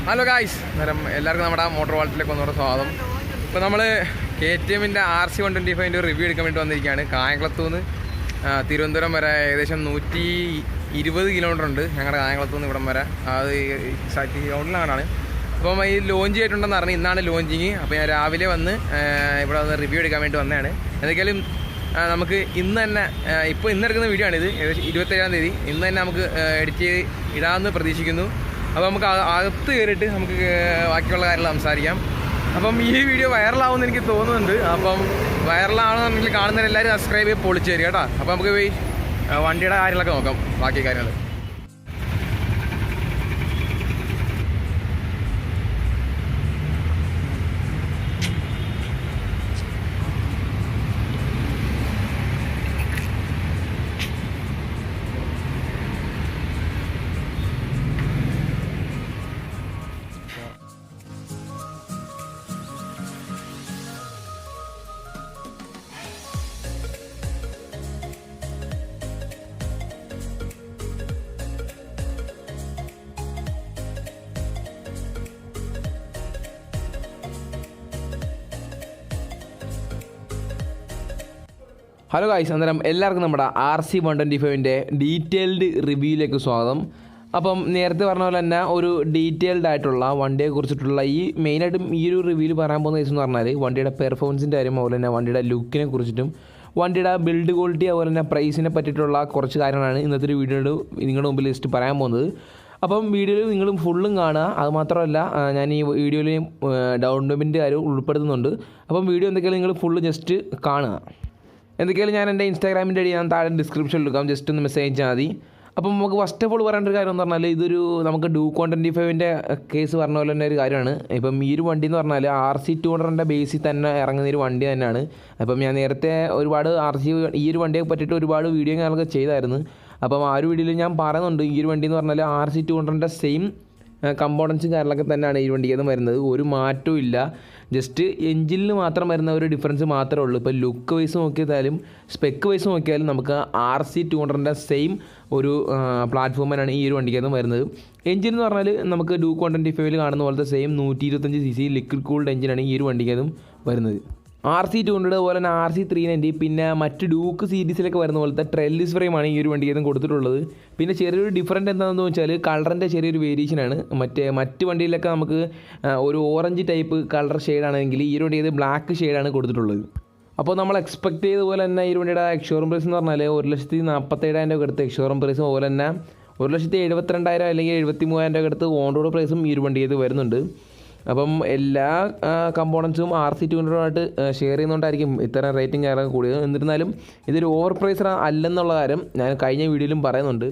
Hello guys, നേരം എല്ലാവർക്കും നമ്മുടെ മോട്ടോർ വാൾട്ടിലേക്ക് ഒന്നുകൂടെ സ്വാഗതം. ഇപ്പോൾ നമ്മൾ KTM RC125 റിവ്യൂ എടുക്കാൻ വേണ്ടി വന്നിരിക്കുകയാണ്. കായംകുളത്തുനിന്ന് തിരുവനന്തപുരം വരെ ഏകദേശം 120 കിലോമീറ്റർ ഉണ്ട് ഞങ്ങളുടെ കായംകുളത്തുനിന്ന് ഇവിടം വരെ. അത് ഗ്രൗണ്ടിലാണ്. അപ്പം ഈ ലോഞ്ച് ചെയ്തിട്ടുണ്ടെന്ന് പറഞ്ഞ് ഇന്നാണ് ലോഞ്ചിങ്. അപ്പോൾ ഞാൻ രാവിലെ വന്ന് ഇവിടെ വന്ന് റിവ്യൂ എടുക്കാൻ വേണ്ടി വന്നതാണ്. എന്തൊക്കെയാലും നമുക്ക് ഇന്ന് തന്നെ ഇന്ന് എടുക്കുന്ന വീഡിയോ ആണിത്. ഏകദേശം 27-ാം തീയതി ഇന്ന് തന്നെ നമുക്ക് എഡിറ്റ് ചെയ്ത് ഇടാമെന്ന് പ്രതീക്ഷിക്കുന്നു. അപ്പോൾ നമുക്ക് അകത്ത് കയറിയിട്ട് നമുക്ക് ബാക്കിയുള്ള കാര്യങ്ങൾ സംസാരിക്കാം. അപ്പം ഈ വീഡിയോ വൈറലാവുമെന്ന് എനിക്ക് തോന്നുന്നുണ്ട്. അപ്പം വൈറലാണെന്നുണ്ടെങ്കിൽ കാണുന്നവരെല്ലാവരും സബ്സ്ക്രൈബ് ചെയ്ത് പൊളിച്ച് തരിക കേട്ടോ. അപ്പോൾ നമുക്ക് പോയി വണ്ടിയുടെ കാര്യങ്ങളൊക്കെ നോക്കാം, ബാക്കി കാര്യങ്ങൾ. ഹലോ ഗായ്സ്, അന്നേരം എല്ലാവർക്കും നമ്മുടെ RC125 ഡീറ്റെയിൽഡ് റിവ്യൂയിലേക്ക് സ്വാഗതം. അപ്പം നേരത്തെ പറഞ്ഞ പോലെ തന്നെ ഒരു ഡീറ്റെയിൽഡ് ആയിട്ടുള്ള വണ്ടിയെക്കുറിച്ചിട്ടുള്ള മെയിനായിട്ടും ഈ ഒരു റിവ്യൂവിൽ പറയാൻ പോകുന്ന കേസ് എന്ന് പറഞ്ഞാൽ വണ്ടിയുടെ പെർഫോമൻസിൻ്റെ കാര്യം, അതുപോലെ തന്നെ വണ്ടിയുടെ ലുക്കിനെ കുറിച്ചിട്ടും വണ്ടിയുടെ ബിൽഡ് ക്വാളിറ്റി, അതുപോലെ തന്നെ പ്രൈസിനെ പറ്റിയിട്ടുള്ള കുറച്ച് കാര്യങ്ങളാണ് ഇന്നത്തെ ഒരു വീഡിയോയിൽ നിങ്ങളുടെ മുമ്പിൽ ലിസ്റ്റ് പറയാൻ പോകുന്നത്. അപ്പം വീഡിയോയിൽ നിങ്ങൾ ഫുള്ളും കാണുക. അതുമാത്രമല്ല, ഞാൻ ഈ വീഡിയോയിൽ ഡൗൺ പേയ്മെൻറ്റ് കാര്യം ഉൾപ്പെടുത്തുന്നുണ്ട്. അപ്പം വീഡിയോ എന്തൊക്കെയാണ് നിങ്ങൾ ഫുള്ള് ജസ്റ്റ് കാണുക. എന്തൊക്കെയാലും ഞാൻ എൻ്റെ ഇൻസ്റ്റാഗ്രാമിൻ്റെ ഐഡി ഞാൻ താഴെ ഡിസ്ക്രിപ്ഷനിൽ എടുക്കാം, ജസ്റ്റ് ഒന്ന് മെസ്സേജ് അയച്ചാൽ മതി. അപ്പം നമുക്ക് ഫസ്റ്റ് ഓഫ് ഓൾ പറയേണ്ട ഒരു കാര്യം എന്ന് പറഞ്ഞാൽ ഇതൊരു നമുക്ക് ഡ്യൂക്ക് 125 കേസ് പറഞ്ഞ പോലെ തന്നെ ഒരു കാര്യമാണ്. ഇപ്പം ഈ ഒരു വണ്ടി എന്ന് പറഞ്ഞാൽ RC200 ബേസിൽ തന്നെ ഇറങ്ങുന്ന ഒരു വണ്ടി തന്നെയാണ്. അപ്പം ഞാൻ നേരത്തെ ഒരുപാട് ഈ ഒരു വണ്ടിയെ പറ്റിയിട്ട് ഒരുപാട് വീഡിയോ ഞങ്ങൾക്ക് ചെയ്തായിരുന്നു. അപ്പം ആ ഒരു വീഡിയോയിൽ ഞാൻ പറയുന്നുണ്ട്, ഈ ഒരു വണ്ടി എന്ന് പറഞ്ഞാൽ RC200 സെയിം കമ്പോണൻസും കാര്യങ്ങളൊക്കെ തന്നെയാണ് ഈ വണ്ടിക്ക് വരുന്നത്. ഒരു മാറ്റവും ഇല്ല. ജസ്റ്റ് എഞ്ചിനിൽ മാത്രം വരുന്ന ഒരു ഡിഫറൻസ് മാത്രമേ ഉള്ളൂ. ഇപ്പോൾ ലുക്ക് വൈസ് നോക്കിയാലും സ്പെക്ക് വൈസ് നോക്കിയാലും നമുക്ക് RC200 സെയിം ഒരു പ്ലാറ്റ്ഫോമിനാണ് ഈ ഒരു വണ്ടിക്ക് വരുന്നത്. എഞ്ചിൻ എന്ന് പറഞ്ഞാൽ നമുക്ക് ഡ്യൂക്ക് 125 കാണുന്ന പോലത്തെ സെയിം 125cc ലിക്വിഡ് കൂൾഡ് എഞ്ചിനാണ് ഈ ഒരു വണ്ടിക്ക് വരുന്നത്. RC200 അതുപോലെ തന്നെ RC390 പിന്നെ മറ്റ് ഡ്യൂക്ക് സീരീസിലൊക്കെ വരുന്ന പോലത്തെ ട്രെല്ലിസ് ഫ്രെയിമാണ് ഈ ഒരു വണ്ടിക്ക് കൊടുത്തിട്ടുള്ളത്. പിന്നെ ചെറിയൊരു ഡിഫറൻറ്റ് എന്താണെന്ന് വെച്ചാൽ കളറിൻ്റെ ചെറിയൊരു വേരിയേഷനാണ്. മറ്റ് വണ്ടിയിലൊക്കെ നമുക്ക് ഒരു ഓറഞ്ച് ടൈപ്പ് കളർ ഷെയ്ഡാണെങ്കിൽ ഈ ഒരു വണ്ടിയിൽ ബ്ലാക്ക് ഷെയ്ഡാണ് കൊടുത്തിട്ടുള്ളത്. അപ്പോൾ നമ്മൾ എക്സ്പെക്ട് ചെയ്ത പോലെ തന്നെ ഈ ഒരു വണ്ടിയുടെ എക്സ്ഷോറൂം പ്രൈസ് എന്ന് പറഞ്ഞാൽ 1,47,000 രൂപ എടുത്ത് എക്സ്ഷോറൂം പ്രൈസും, അതുപോലെ തന്നെ 1,72,000 അല്ലെങ്കിൽ 73,000 രൂപ എടുത്ത് ഓൺ റോഡ് പ്രൈസും ഈ ഒരു വണ്ടിക്ക് വരുന്നുണ്ട്. അപ്പം എല്ലാ കമ്പോണൻസും RC200 ഷെയർ ചെയ്യുന്നതുകൊണ്ടായിരിക്കും ഇത്തരം റേറ്റിംഗ് കാര്യങ്ങൾ കൂടിയത്. എന്നിരുന്നാലും ഇതൊരു ഓവർ പ്രൈസ് അല്ലെന്നുള്ള കാര്യം ഞാൻ കഴിഞ്ഞ വീഡിയോയിലും പറയുന്നുണ്ട്.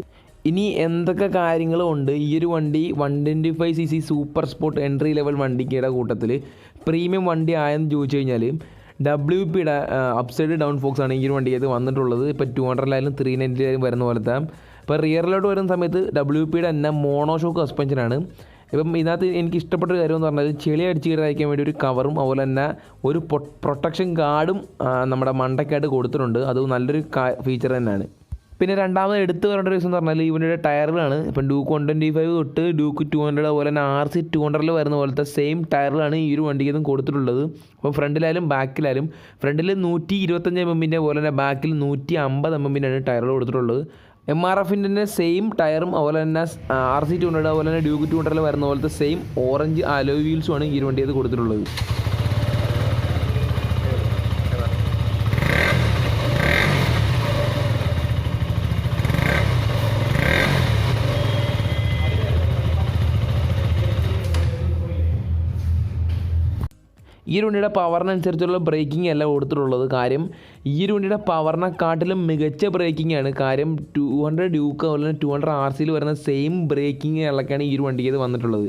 ഇനി എന്തൊക്കെ കാര്യങ്ങളുണ്ട് ഈ ഒരു വണ്ടി 125cc super sport entry level വണ്ടിയുടെ കൂട്ടത്തിൽ പ്രീമിയം വണ്ടി ആയെന്ന് ചോദിച്ചു കഴിഞ്ഞാൽ WP-യുടെ അപ്സൈഡ് ഡൗൺ ഫോക്സ് ആണ് ഈ ഒരു വണ്ടിക്ക് വന്നിട്ടുള്ളത്. ഇപ്പോൾ 200-ലായാലും 390-ലായാലും വരുന്ന പോലത്തെ. ഇപ്പോൾ റിയറിലോട്ട് വരുന്ന സമയത്ത് WP-യുടെ തന്നെ മോണോഷോക്ക് സസ്പെൻഷനാണ്. ഇപ്പം ഇതിനകത്ത് എനിക്ക് ഇഷ്ടപ്പെട്ടൊരു കാര്യം എന്ന് പറഞ്ഞാൽ ചെളി അടിച്ച് കയറാതിരിക്കാൻ വേണ്ടി ഒരു കവറും അതുപോലെ തന്നെ ഒരു പ്രൊട്ടക്ഷൻ ഗാർഡും നമ്മുടെ മണ്ടയ്ക്കായിട്ട് കൊടുത്തിട്ടുണ്ട്. അത് നല്ലൊരു ഫീച്ചർ തന്നെയാണ്. പിന്നെ രണ്ടാമത് എടുത്ത് പറയേണ്ട ഒരു എന്ന് പറഞ്ഞാൽ ഇവൻ്റെ ടയറുകളാണ്. ഇപ്പം ഡ്യൂക്ക് 125 തൊട്ട് ഡ്യൂക്ക് 200 അതുപോലെ തന്നെ RC200 വരുന്ന പോലത്തെ സെയിം ടയറുകളാണ് ഈ ഒരു വണ്ടിക്ക് കൊടുത്തിട്ടുള്ളത്. അപ്പോൾ ഫ്രണ്ടിലായാലും ബാക്കിലായാലും ഫ്രണ്ടിൽ 125 mm പോലെ തന്നെ ബാക്കിൽ 150 mm ടയറുകൾ കൊടുത്തിട്ടുള്ളത്. MRF-ൻ്റെ സെയിം ടയറും അതുപോലെ തന്നെ RC200 അതുപോലെ തന്നെ ഡ്യൂക്ക് 200 വരുന്ന പോലത്തെ സെയിം ഓറഞ്ച് അലോയ് വീൽസുമാണ് ഈ ഒരു വണ്ടിക്ക് കൊടുത്തിട്ടുള്ളത്. ഈ ഒരു വണ്ടിയുടെ പവറിനനുസരിച്ചുള്ള ബ്രേക്കിംഗ് അല്ല കൊടുത്തിട്ടുള്ളത്. കാര്യം ഈ ഒരു വണ്ടിയുടെ പവറിനെക്കാട്ടിലും മികച്ച ബ്രേക്കിംഗ് ആണ്. കാര്യം 200 ഡ്യൂക്ക് അതുപോലെ തന്നെ 200 RCയിൽ വരുന്ന സെയിം ബ്രേക്കിംഗ് അളക്കാണ് ഈ ഒരു വണ്ടിക്ക് വന്നിട്ടുള്ളത്.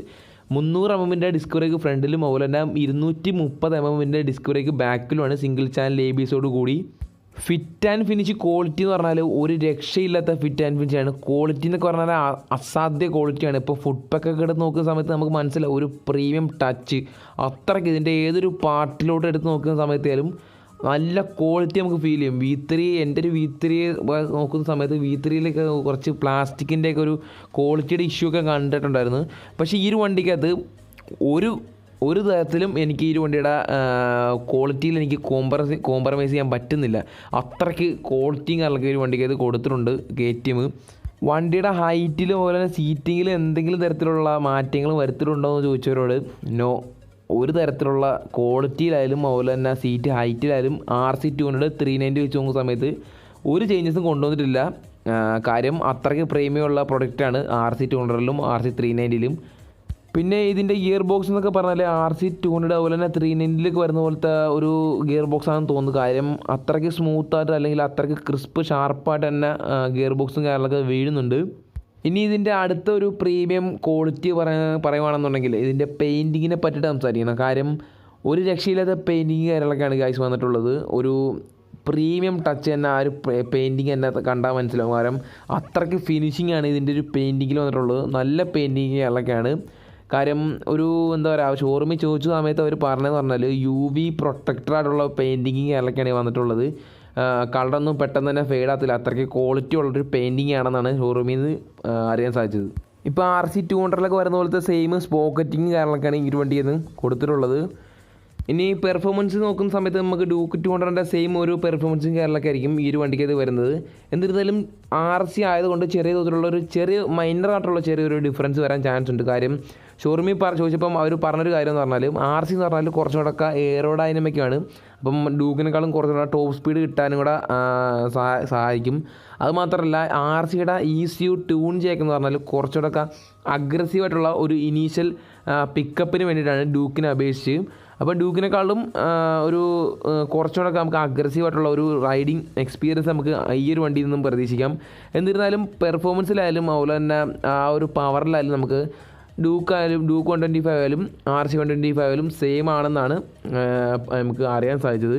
300 mm ഡിസ്ക് ബ്രേക്ക് ഫ്രണ്ടിലും അതുപോലെ തന്നെ 230 mm ഡിസ്ക് ബ്രേക്ക് ബാക്കിലുമാണ് സിംഗിൾ ചാനൽ ABS-ഓട് കൂടി. ഫിറ്റ് ആൻഡ് ഫിനിഷ് ക്വാളിറ്റി എന്ന് പറഞ്ഞാൽ ഒരു രക്ഷയില്ലാത്ത ഫിറ്റ് ആൻഡ് ഫിനിഷാണ്. ക്വാളിറ്റി എന്നൊക്കെ പറഞ്ഞാൽ അസാധ്യ ക്വാളിറ്റിയാണ്. ഇപ്പോൾ ഫുഡ് പാക്കൊക്കെ എടുത്ത് നോക്കുന്ന സമയത്ത് നമുക്ക് മനസ്സിലാവും ഒരു പ്രീമിയം ടച്ച്. അത്രയ്ക്ക് ഇതിൻ്റെ ഏതൊരു പാർട്ടിലോട്ട് എടുത്ത് നോക്കുന്ന സമയത്തായാലും നല്ല ക്വാളിറ്റി നമുക്ക് ഫീൽ ചെയ്യും. V3 എൻ്റെ ഒരു V3 നോക്കുന്ന സമയത്ത് V3യിലൊക്കെ കുറച്ച് പ്ലാസ്റ്റിക്കിൻ്റെയൊക്കെ ഒരു ക്വാളിറ്റിയുടെ ഇഷ്യൂ ഒക്കെ കണ്ടിട്ടുണ്ടായിരുന്നു. പക്ഷേ ഈ ഒരു വണ്ടിക്കകത്ത് ഒരു തരത്തിലും എനിക്ക് ഈ ഒരു വണ്ടിയുടെ ക്വാളിറ്റിയിൽ എനിക്ക് കോംപ്രമൈസ് ചെയ്യാൻ പറ്റുന്നില്ല. അത്രയ്ക്ക് ക്വാളിറ്റിയും കാര്യങ്ങളൊക്കെ ഒരു വണ്ടിക്കകത്ത് കൊടുത്തിട്ടുണ്ട് KTM. വണ്ടിയുടെ ഹൈറ്റിലും അതുപോലെ തന്നെ സീറ്റിങ്ങിലും എന്തെങ്കിലും തരത്തിലുള്ള മാറ്റങ്ങൾ വരുത്തിയിട്ടുണ്ടോ എന്ന് ചോദിച്ചവരോട് നോ, ഒരു തരത്തിലുള്ള ക്വാളിറ്റിയിലായാലും അതുപോലെ തന്നെ സീറ്റ് ഹൈറ്റിലായാലും RC200 390 വെച്ച് നോക്കുന്ന സമയത്ത് ഒരു ചേഞ്ചസും കൊണ്ടുവന്നിട്ടില്ല. കാര്യം അത്രയ്ക്ക് പ്രീമിയമുള്ള പ്രൊഡക്റ്റാണ് RC200ലും RC390ലും. പിന്നെ ഇതിൻ്റെ ഗിയർ ബോക്സ് എന്നൊക്കെ പറഞ്ഞാൽ RC200 അതുപോലെ തന്നെ 390ലേക്ക് വരുന്ന പോലത്തെ ഒരു ഗിയർ ബോക്സ് ആണെന്ന് തോന്നുന്നു. കാര്യം അത്രയ്ക്ക് സ്മൂത്തായിട്ട് അല്ലെങ്കിൽ അത്രയ്ക്ക് ക്രിസ്പ് ഷാർപ്പായിട്ട് തന്നെ ഗിയർ ബോക്സും കാര്യങ്ങളൊക്കെ വീഴുന്നുണ്ട്. ഇനി ഇതിൻ്റെ അടുത്ത ഒരു പ്രീമിയം ക്വാളിറ്റി പറയുകയാണെന്നുണ്ടെങ്കിൽ ഇതിൻ്റെ പെയിൻറ്റിങ്ങിനെ പറ്റിയിട്ട് സംസാരിക്കണം. കാര്യം ഒരു രക്ഷയില്ലാത്ത പെയിൻറ്റിങ് കാര്യങ്ങളൊക്കെയാണ് ഗൈസ് വന്നിട്ടുള്ളത്. ഒരു പ്രീമിയം ടച്ച് തന്നെ ആ ഒരു പെയിൻറ്റിങ് തന്നെ കണ്ടാൽ മനസ്സിലാവും. കാരണം അത്രയ്ക്ക് ഫിനിഷിംഗ് ആണ് ഇതിൻ്റെ ഒരു പെയിൻറ്റിങ്ങിൽ വന്നിട്ടുള്ളത്. നല്ല പെയിൻറ്റിങ് കാര്യങ്ങളൊക്കെയാണ്. കാര്യം ഒരു എന്താ പറയുക, ഷോറൂമിൽ ചോദിച്ച സമയത്ത് അവർ പറഞ്ഞതെന്ന് പറഞ്ഞാൽ UV പ്രൊട്ടക്റ്ററായിട്ടുള്ള പെയിൻറ്റിങ് കാര്യങ്ങളൊക്കെയാണ് വന്നിട്ടുള്ളത്. കളറൊന്നും പെട്ടെന്ന് തന്നെ ഫെയ്ഡാകത്തില്ല. അത്രയ്ക്ക് ക്വാളിറ്റി ഉള്ളൊരു പെയിൻറ്റിങ് ആണെന്നാണ് ഷോറൂമിൽ നിന്ന് അറിയാൻ സാധിച്ചത്. ഇപ്പോൾ RC200 വരുന്ന പോലത്തെ സെയിം സ്പോക്കറ്റിങ് കാര്യങ്ങളൊക്കെയാണ് ഈ ഒരു വണ്ടിയിൽ നിന്ന് കൊടുത്തിട്ടുള്ളത്. ഇനി പെർഫോമൻസ് നോക്കുന്ന സമയത്ത് നമുക്ക് ഡ്യൂക്ക് 200ൻ്റെ സെയിം ഒരു പെർഫോമൻസും കാര്യങ്ങളൊക്കെ ആയിരിക്കും ഈ ഒരു വണ്ടിക്കത് വരുന്നത്. എന്നിരുന്നാലും RC ആയതുകൊണ്ട് ചെറിയ തോതിലുള്ള ഒരു മൈനറായിട്ടുള്ള ചെറിയൊരു ഡിഫറൻസ് വരാൻ ചാൻസ് ഉണ്ട്. കാര്യം ഷോറൂമിൽ ചോദിച്ചപ്പം അവർ പറഞ്ഞൊരു കാര്യം എന്ന് പറഞ്ഞാൽ RC എന്ന് പറഞ്ഞാൽ കുറച്ചുകൂടെ എയറോഡൈനമിക്കാണ്. അപ്പം ഡ്യൂക്കിനേക്കാളും കുറച്ചുകൂടെ ടോപ്പ് സ്പീഡ് കിട്ടാനും കൂടെ സഹായിക്കും. അതുമാത്രമല്ല RCയുടെ ECU ട്യൂൺ ചെയ്യേക്കെന്ന് പറഞ്ഞാൽ കുറച്ചുകൂടെ അഗ്രസീവായിട്ടുള്ള ഒരു ഇനീഷ്യൽ പിക്കപ്പിന് വേണ്ടിയിട്ടാണ് ഡ്യൂക്കിനെ അപേക്ഷിച്ച്. അപ്പോൾ ഡ്യൂക്കിനേക്കാളും ഒരു കുറച്ചുകൂടെ നമുക്ക് അഗ്രസീവായിട്ടുള്ള ഒരു റൈഡിങ് എക്സ്പീരിയൻസ് നമുക്ക് ഈ ഒരു വണ്ടിയിൽ നിന്നും പ്രതീക്ഷിക്കാം. എന്നിരുന്നാലും പെർഫോമൻസിലായാലും അതുപോലെ തന്നെ ആ ഒരു പവറിലായാലും നമുക്ക് ഡ്യൂക്ക് 125 ആയാലും RC125 ആയാലും സെയിം ആണെന്നാണ് നമുക്ക് അറിയാൻ സാധിച്ചത്.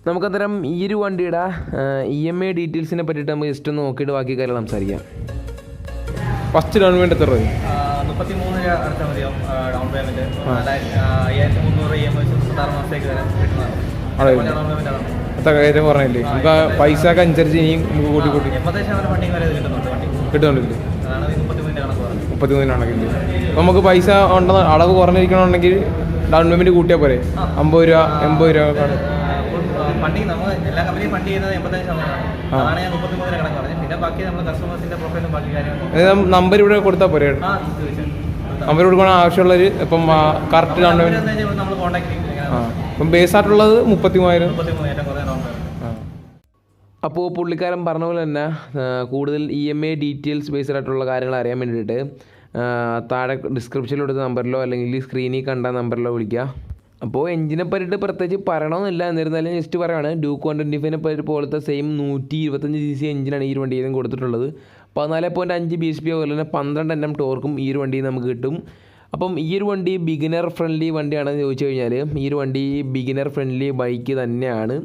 നമുക്കന്നേരം ഈ ഒരു വണ്ടിയുടെ EMI ഡീറ്റെയിൽസിനെ പറ്റിയിട്ട് നമുക്ക് ജസ്റ്റ് ഒന്ന് നോക്കിയിട്ട് ബാക്കി കാര്യം സംസാരിക്കാം. ഫസ്റ്റ് ഡൗൺ പേയ്മെൻറ്റ് എത്ര രൂപ? 33 രൂപ അടച്ചാൽ മതിയാവും ഡൗൺ പേയ്മെൻറ്റ്. 5300 EMI 36 മാസത്തേക്ക് വരെ കിട്ടുന്നതാണ്. ഡൗൺ പേയ്മെൻറ്റ് ആണ് എത്ര കാര്യം പറഞ്ഞില്ലേ? നമുക്ക് പൈസക്ക് അനുസരിച്ച് ഇനിയും നമുക്ക് കൂട്ടി 80% ഫണ്ടിങ് വരെ കിട്ടുന്നുണ്ട്. കിട്ടുന്നുണ്ടല്ലേ? അതാണ് 33 കണക്ക് പറഞ്ഞത്. 33 അപ്പോൾ നമുക്ക് പൈസ ഉണ്ടെന്ന് അളവ് കുറഞ്ഞിരിക്കണമെന്നുണ്ടെങ്കിൽ ഡൗൺ പേയ്മെൻറ്റ് കൂട്ടിയാൽ പോരെ? 50 രൂപ 80 രൂപ ഫണ്ടിങ് നമ്മൾ എല്ലാ കമ്പനിയും ഫണ്ട് ചെയ്യുന്നത് 85%. അതാണ് ഞാൻ 33 കണക്ക് പറഞ്ഞത്. പിന്നെ ബാക്കി നമ്മൾ കസ്റ്റമേഴ്സിൻ്റെ പ്രൊഫൈലും ബാക്കി കാര്യങ്ങളും നമ്പർ ഇവിടെ കൊടുത്താൽ പോരെ? നമ്പർ കൊടുക്കണം ആവശ്യമുള്ളവർ ഇപ്പം കറക്റ്റ് ഡൗൺ പേയ്മെൻറ്റ് നമ്മൾ കോൺടാക്ട് ചെയ്യും. ഇപ്പം ബേസ് ആയിട്ടുള്ളത് 33,000. അപ്പോൾ പുള്ളിക്കാരൻ പറഞ്ഞ പോലെ തന്നെ കൂടുതൽ EMI ഡീറ്റെയിൽസ് ബേസ്ഡ് ആയിട്ടുള്ള കാര്യങ്ങൾ അറിയാൻ വേണ്ടിയിട്ട് താഴെ ഡിസ്ക്രിപ്ഷനിൽ കൊടുത്ത നമ്പറിലോ അല്ലെങ്കിൽ സ്ക്രീനിൽ കണ്ട നമ്പറിലോ വിളിക്കുക. അപ്പോൾ എഞ്ചിനെ പറ്റിയിട്ട് പ്രത്യേകിച്ച് പറയണമെന്നില്ല. എന്നിരുന്നാലും ജസ്റ്റ് പറയുകയാണ്, ഡ്യൂക്ക് 125നെ പറ്റി പോലത്തെ സെയിം 125cc എഞ്ചിനാണ് ഈ ഒരു വണ്ടിയിൽ നിന്ന് കൊടുത്തിട്ടുള്ളത്. 14.5 bhp അതുപോലെ തന്നെ 12 Nm ടോർക്കും ഈ ഒരു വണ്ടിയിൽ നമുക്ക് കിട്ടും. അപ്പം ഈ ഒരു വണ്ടി ബിഗിനർ ഫ്രണ്ട്ലി വണ്ടിയാണെന്ന് ചോദിച്ചു കഴിഞ്ഞാൽ ഈ ഒരു വണ്ടി ബിഗിനർ ഫ്രണ്ട്ലി ബൈക്ക് തന്നെയാണ്.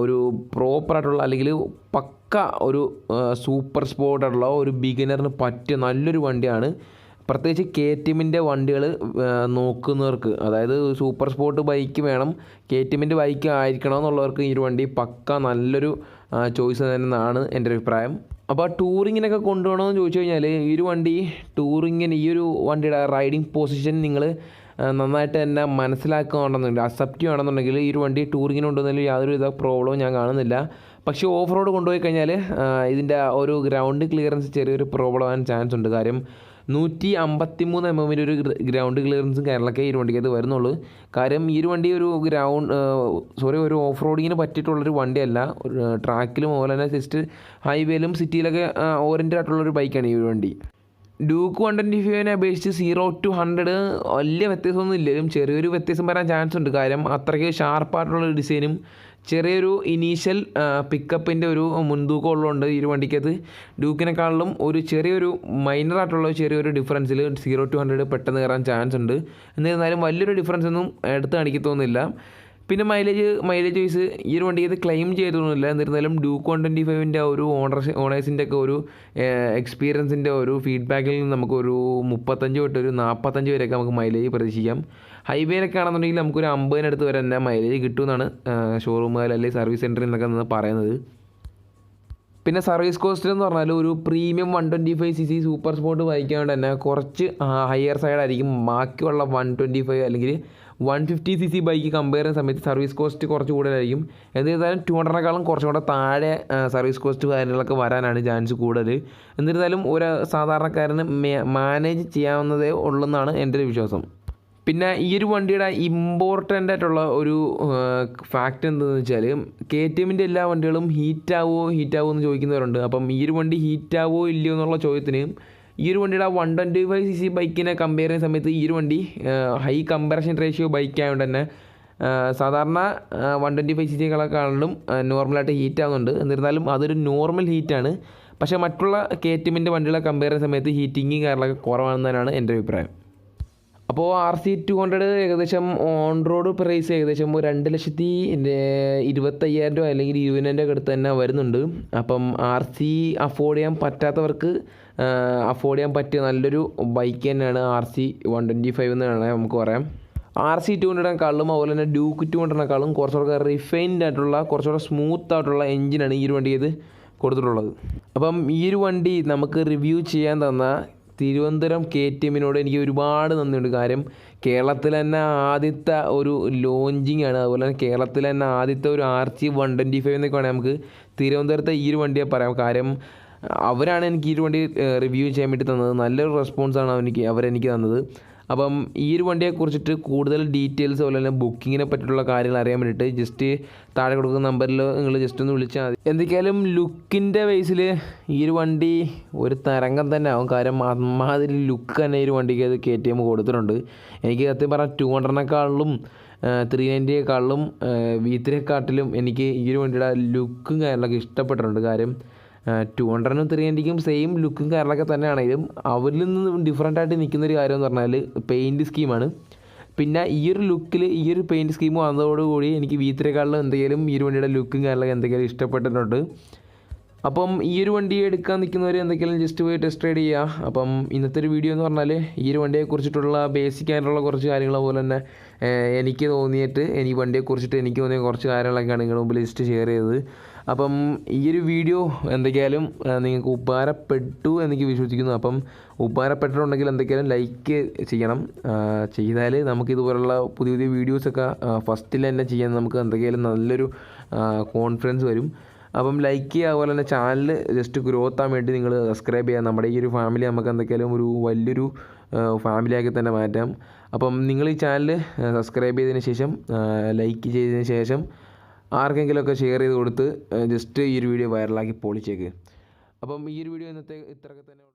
ഒരു പ്രോപ്പറായിട്ടുള്ള അല്ലെങ്കിൽ പക്ക ഒരു സൂപ്പർ സ്പോർട്ടായിട്ടുള്ള ഒരു ബിഗിനറിന് പറ്റിയ നല്ലൊരു വണ്ടിയാണ്. പ്രത്യേകിച്ച് KTMൻ്റെ വണ്ടികൾ നോക്കുന്നവർക്ക്, അതായത് സൂപ്പർ സ്പോർട്ട് ബൈക്ക് വേണം, KTMൻ്റെ ബൈക്ക് ആയിരിക്കണം എന്നുള്ളവർക്ക് ഈ ഒരു വണ്ടി പക്ക നല്ലൊരു ചോയ്സ് തന്നെയാണ് എൻ്റെ ഒരു അഭിപ്രായം. അപ്പോൾ ടൂറിങ്ങിനൊക്കെ കൊണ്ടുപോകണമെന്ന് ചോദിച്ചു കഴിഞ്ഞാൽ ഈ ഒരു വണ്ടി ടൂറിങ്ങിന് ഈ ഒരു വണ്ടിയുടെ റൈഡിങ് പൊസിഷൻ നിങ്ങൾ നന്നായിട്ട് തന്നെ മനസ്സിലാക്കുകയാണെന്നുണ്ടെങ്കിൽ അക്സെപ്റ്റ് ചെയ്യുകയാണെന്നുണ്ടെങ്കിൽ ഈ ഒരു വണ്ടി ടൂറിങ്ങിന് കൊണ്ടുവന്നതിൽ യാതൊരുവിധ പ്രോബ്ലവും ഞാൻ കാണുന്നില്ല. പക്ഷേ ഓഫ് റോഡ് കൊണ്ടുപോയി കഴിഞ്ഞാൽ ഇതിൻ്റെ ഒരു ഗ്രൗണ്ട് ക്ലിയറൻസ് ചെറിയൊരു പ്രോബ്ലം ആവാൻ ചാൻസ് ഉണ്ട്. കാര്യം 153 mm ഒരു ഗ്രൗണ്ട് ക്ലിയറൻസും കാര്യങ്ങളൊക്കെ ഈ ഒരു വണ്ടിക്കത് വരുന്നുള്ളൂ. കാര്യം ഈ ഒരു വണ്ടി ഒരു ഓഫ് റോഡിങ്ങിന് പറ്റിയിട്ടുള്ളൊരു വണ്ടിയല്ല. ട്രാക്കിലും അതുപോലെ തന്നെ ജസ്റ്റ് ഹൈവേയിലും സിറ്റിയിലൊക്കെ ഓറിയൻറ്റഡ് ആയിട്ടുള്ളൊരു ബൈക്കാണ് ഈ ഒരു വണ്ടി. ഡ്യൂക്ക് 125നെ അപേക്ഷിച്ച് 0 to 100 വലിയ വ്യത്യാസമൊന്നും ഇല്ലെങ്കിലും ചെറിയൊരു വ്യത്യാസം വരാൻ ചാൻസ് ഉണ്ട്. കാര്യം അത്രയ്ക്ക് ഷാർപ്പായിട്ടുള്ളൊരു ഡിസൈനും ചെറിയൊരു ഇനീഷ്യൽ പിക്കപ്പിൻ്റെ ഒരു മുൻതൂക്കം ഉള്ളതുകൊണ്ട് ഈ ഒരു വണ്ടിക്കകത്ത് ഡ്യൂക്കിനെക്കാളിലും ഒരു ചെറിയൊരു മൈനറായിട്ടുള്ള ചെറിയൊരു ഡിഫറൻസിൽ 0 to 100 പെട്ടെന്ന് കയറാൻ ചാൻസ് ഉണ്ട്. എന്നിരുന്നാലും വലിയൊരു ഡിഫറൻസ് ഒന്നും എടുത്ത് കാണിക്കത്തൊന്നുമില്ല. പിന്നെ മൈലേജ് വൈസ് ഈ ഒരു വണ്ടി ഇത് ക്ലെയിം ചെയ്തൊന്നുമില്ല. എന്നിരുന്നാലും ഡ്യൂക്ക് 125ൻ്റെ ഒരു ഓണേഴ്സിൻ്റെ ഒക്കെ ഒരു എക്സ്പീരിയൻസിൻ്റെ ഒരു ഫീഡ്ബാക്കിൽ നിന്ന് നമുക്കൊരു 35 തൊട്ട് ഒരു 45 വരെയൊക്കെ നമുക്ക് മൈലേജ് പ്രതീക്ഷിക്കാം. ഹൈവേയിലൊക്കെ ആണെന്നുണ്ടെങ്കിൽ നമുക്കൊരു 50-നടുത്ത് വരെ തന്നെ മൈലേജ് കിട്ടുമെന്നാണ് ഷോറൂമുകാർ അല്ലെങ്കിൽ സർവീസ് സെൻറ്ററിൽ നിന്നൊക്കെ നിന്ന് പറയുന്നത്. പിന്നെ സർവീസ് കോസ്റ്റ് എന്ന് പറഞ്ഞാൽ ഒരു പ്രീമിയം 125cc സൂപ്പർ സ്പോർട്ട് ബൈക്കായതുകൊണ്ട് തന്നെ കുറച്ച് ഹയർ സൈഡായിരിക്കും ബാക്കിയുള്ള 125 അല്ലെങ്കിൽ 150cc ബൈക്ക് കമ്പയർ ചെയ്യുന്ന സമയത്ത് സർവീസ് കോസ്റ്റ് കുറച്ച് കൂടുതലായിരിക്കും. എന്നിരുന്നാലും 200-നേക്കാളും കുറച്ചും കൂടെ താഴെ സർവീസ് കോസ്റ്റ് കാര്യങ്ങളൊക്കെ വരാനാണ് ചാൻസ് കൂടുതൽ. എന്നിരുന്നാലും ഒരു സാധാരണക്കാരന് മാനേജ് ചെയ്യാവുന്നതേ ഉള്ളെന്നാണ് എൻ്റെ ഒരു വിശ്വാസം. പിന്നെ ഈ ഒരു വണ്ടിയുടെ ഇമ്പോർട്ടൻ്റ് ആയിട്ടുള്ള ഒരു ഫാക്റ്റ് എന്താണെന്ന് വെച്ചാൽ KTMൻ്റെ എല്ലാ വണ്ടികളും ഹീറ്റാവോ എന്ന് ചോദിക്കുന്നവരുണ്ട്. അപ്പം ഈ ഒരു വണ്ടി ഹീറ്റാവോ ഇല്ലയോ എന്നുള്ള ചോദ്യത്തിന് ഈ ഒരു വണ്ടിയുടെ 125cc ബൈക്കിനെ കമ്പയർ ചെയ്യുന്ന സമയത്ത് ഈ ഒരു വണ്ടി ഹൈ കമ്പാരിഷൻ റേഷ്യോ ബൈക്കായതുകൊണ്ട് തന്നെ സാധാരണ 125cc-കളെക്കാളും നോർമലായിട്ട് ഹീറ്റ് ആവുന്നുണ്ട്. എന്നിരുന്നാലും അതൊരു നോർമൽ ഹീറ്റാണ്. പക്ഷേ മറ്റുള്ള KTMൻ്റെ വണ്ടികളെ കമ്പയർ ചെയ്യുന്ന സമയത്ത് ഹീറ്റിങ് കാര്യങ്ങളൊക്കെ കുറവാണെന്നാണ് എൻ്റെ അഭിപ്രായം. അപ്പോൾ RC200 ഏകദേശം ഓൺ റോഡ് പ്രൈസ് ഏകദേശം 2,25,000 രൂപ അല്ലെങ്കിൽ 20,000 അടുത്ത് തന്നെ വരുന്നുണ്ട്. അപ്പം RC അഫോർഡ് ചെയ്യാൻ പറ്റാത്തവർക്ക് അഫോർഡ് ചെയ്യാൻ പറ്റിയ നല്ലൊരു ബൈക്ക് തന്നെയാണ് RC125 എന്ന് വേണമെങ്കിൽ നമുക്ക് പറയാം. RC200-നെക്കാളും അതുപോലെ തന്നെ ഡ്യൂക്ക് 200-നെക്കാളും കുറച്ചുകൂടെ റിഫൈൻഡ് ആയിട്ടുള്ള കുറച്ചുകൂടെ സ്മൂത്ത് ആയിട്ടുള്ള എഞ്ചിനാണ് ഈ ഒരു വണ്ടി ഇത് കൊടുത്തിട്ടുള്ളത്. അപ്പം ഈ ഒരു വണ്ടി നമുക്ക് റിവ്യൂ ചെയ്യാൻ തന്ന തിരുവനന്തപുരം KTMനോട് എനിക്ക് ഒരുപാട് നന്ദിയുണ്ട്. കാര്യം കേരളത്തിൽ തന്നെ ആദ്യത്തെ ഒരു ലോഞ്ചിങ് ആണ്. അതുപോലെ തന്നെ കേരളത്തിൽ തന്നെ ആദ്യത്തെ ഒരു RC125 എന്നൊക്കെ വേണമെങ്കിൽ നമുക്ക് തിരുവനന്തപുരത്തെ ഈ ഒരു വണ്ടിയെ പറയാം. കാര്യം അവരാണ് എനിക്ക് ഈ ഒരു വണ്ടി റിവ്യൂ ചെയ്യാൻ വേണ്ടി തന്നത്. നല്ലൊരു റെസ്പോൺസാണ് അവരെനിക്ക് തന്നത്. അപ്പം ഈ ഒരു വണ്ടിയെക്കുറിച്ചിട്ട് കൂടുതൽ ഡീറ്റെയിൽസ് അതുപോലെ തന്നെ ബുക്കിങ്ങിനെ പറ്റിയിട്ടുള്ള കാര്യങ്ങൾ അറിയാൻ വേണ്ടിയിട്ട് ജസ്റ്റ് താഴെ കൊടുക്കുന്ന നമ്പറിൽ നിങ്ങൾ ജസ്റ്റ് ഒന്ന് വിളിച്ചാൽ മതി. എന്തൊക്കെയായാലും ലുക്കിൻ്റെ ബേസിൽ ഈ ഒരു വണ്ടി ഒരു തരംഗം തന്നെ ആവും. കാര്യം അമ്മാതിരി ലുക്ക് തന്നെ ഈ ഒരു വണ്ടിക്ക് അത് KTM കൊടുത്തിട്ടുണ്ട്. എനിക്ക് സത്യം പറഞ്ഞാൽ 200-നെക്കാളിലും 390-യെക്കാളിലും V3-യെക്കാട്ടിലും എനിക്ക് ഈ ഒരു വണ്ടിയുടെ ലുക്കും കാര്യങ്ങളൊക്കെ ഇഷ്ടപ്പെട്ടിട്ടുണ്ട്. കാര്യം 200-നും 390-ക്കും സെയിം ലുക്കും കാര്യങ്ങളൊക്കെ തന്നെയാണെങ്കിലും അവരിൽ നിന്ന് ഡിഫറൻ്റ് ആയിട്ട് നിൽക്കുന്നൊരു കാര്യം എന്ന് പറഞ്ഞാൽ പെയിൻറ്റ് സ്കീമാണ്. പിന്നെ ഈ ഒരു ലുക്കിൽ ഈ ഒരു പെയിൻറ്റ് സ്കീം വന്നതോടുകൂടി എനിക്ക് V3-യെക്കാളിലും എന്തെങ്കിലും ഈ ഒരു വണ്ടിയുടെ ലുക്കും കാര്യങ്ങളൊക്കെ എന്തെങ്കിലും ഇഷ്ടപ്പെട്ടിട്ടുണ്ട്. അപ്പം ഈ ഒരു വണ്ടി എടുക്കാൻ നിൽക്കുന്നവർ എന്തെങ്കിലും ജസ്റ്റ് പോയി ടെസ്റ്റ് റൈഡ് ചെയ്യുക. അപ്പം ഇന്നത്തെ ഒരു വീഡിയോ എന്ന് പറഞ്ഞാൽ ഈ ഒരു വണ്ടിയെക്കുറിച്ചിട്ടുള്ള ബേസിക് ആയിട്ടുള്ള കുറച്ച് കാര്യങ്ങൾ അതുപോലെ തന്നെ എനിക്ക് തോന്നിയ കുറച്ച് കാര്യങ്ങളൊക്കെയാണ് നിങ്ങളുടെ മുമ്പിൽ ലിസ്റ്റ് ഷെയർ ചെയ്തത്. അപ്പം ഈ ഒരു വീഡിയോ എന്തൊക്കെയായാലും നിങ്ങൾക്ക് ഉപകാരപ്പെട്ടു എനിക്ക് വിശ്വസിക്കുന്നു. അപ്പം ഉപകാരപ്പെട്ടിട്ടുണ്ടെങ്കിൽ എന്തൊക്കെയാലും ലൈക്ക് ചെയ്യണം. ചെയ്താൽ നമുക്കിതുപോലുള്ള പുതിയ വീഡിയോസൊക്കെ ഫസ്റ്റിൽ തന്നെ ചെയ്യാൻ നമുക്ക് എന്തൊക്കെയാലും നല്ലൊരു കോൺഫിഡൻസ് വരും. അപ്പം ലൈക്ക് ചെയ്യുക. അതുപോലെ തന്നെ ചാനൽ ജസ്റ്റ് ഗ്രോത്ത് ആകാൻ വേണ്ടി നിങ്ങൾ സബ്സ്ക്രൈബ് ചെയ്യുക. നമ്മുടെ ഈ ഒരു ഫാമിലി നമുക്ക് എന്തൊക്കെയാലും ഒരു വലിയൊരു ഫാമിലിയാക്കി തന്നെ മാറ്റാം. അപ്പം നിങ്ങൾ ഈ ചാനൽ സബ്സ്ക്രൈബ് ചെയ്തതിന് ശേഷം ലൈക്ക് ചെയ്തതിന് ശേഷം ആർക്കെങ്കിലുമൊക്കെ ഷെയർ ചെയ്ത് കൊടുത്ത് ജസ്റ്റ് ഈ ഒരു വീഡിയോ വൈറലാക്കി പൊളിച്ചേക്ക്. അപ്പം ഈ ഒരു വീഡിയോ ഇന്നത്തെ ഇത്രയൊക്കെ തന്നെ.